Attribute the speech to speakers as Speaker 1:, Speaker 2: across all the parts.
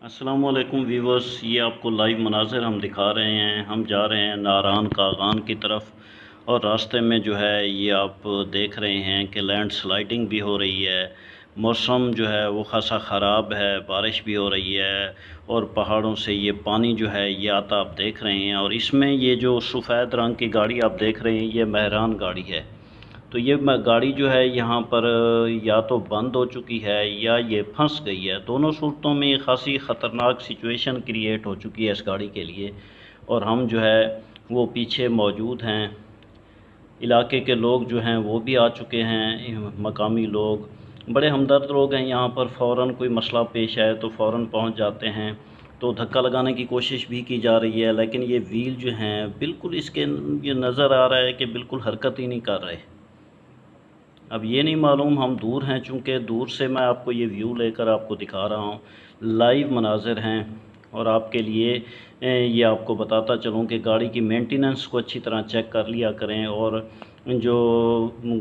Speaker 1: अस्सलामुअलैकुम व्यूवर्स, ये आपको लाइव मनाज़िर हम दिखा रहे हैं। हम जा रहे हैं नारान कागान की तरफ और रास्ते में जो है ये आप देख रहे हैं कि लैंड स्लाइडिंग भी हो रही है। मौसम जो है वो खासा ख़राब है, बारिश भी हो रही है और पहाड़ों से ये पानी जो है ये आता आप देख रहे हैं। और इसमें ये जो सफ़ेद रंग की गाड़ी आप देख रहे हैं ये महरान गाड़ी है। तो ये गाड़ी जो है यहाँ पर या तो बंद हो चुकी है या ये फंस गई है। दोनों सूरतों में खासी ख़तरनाक सिचुएशन क्रिएट हो चुकी है इस गाड़ी के लिए। और हम जो है वो पीछे मौजूद हैं। इलाके के लोग जो हैं वो भी आ चुके हैं, मकामी लोग बड़े हमदर्द लोग हैं यहाँ पर। फ़ौरन कोई मसला पेश आए तो फ़ौरन पहुँच जाते हैं। तो धक्का लगाने की कोशिश भी की जा रही है, लेकिन ये व्हील जो हैं बिल्कुल इसके ये नज़र आ रहा है कि बिल्कुल हरकत ही नहीं कर रहे। अब ये नहीं मालूम, हम दूर हैं, चूँकि दूर से मैं आपको ये व्यू लेकर आपको दिखा रहा हूँ, लाइव मनाज़िर हैं। और आपके लिए ये आपको बताता चलूँ कि गाड़ी की मेंटेनेंस को अच्छी तरह चेक कर लिया करें और जो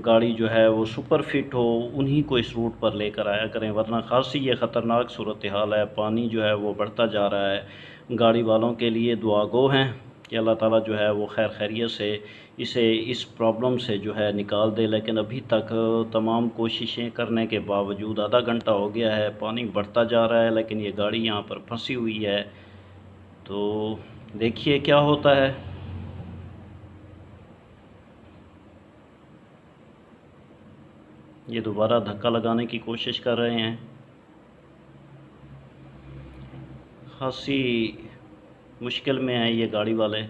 Speaker 1: गाड़ी जो है वो सुपर फिट हो उन्हीं को इस रूट पर लेकर आया करें, वरना खासी ये ख़तरनाक सूरत हाल है। पानी जो है वो बढ़ता जा रहा है। गाड़ी वालों के लिए दुआ गो हैं कि अल्लाह ताला जो है वो खैर खैरियत से इसे इस प्रॉब्लम से जो है निकाल दे। लेकिन अभी तक तमाम कोशिशें करने के बावजूद आधा घंटा हो गया है, पानी बढ़ता जा रहा है, लेकिन ये गाड़ी यहाँ पर फंसी हुई है। तो देखिए क्या होता है। ये दोबारा धक्का लगाने की कोशिश कर रहे हैं। खासी मुश्किल में है ये गाड़ी वाले।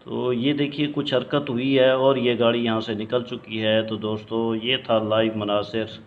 Speaker 1: तो ये देखिए कुछ हरकत हुई है और ये गाड़ी यहाँ से निकल चुकी है। तो दोस्तों ये था लाइव मनाज़िर।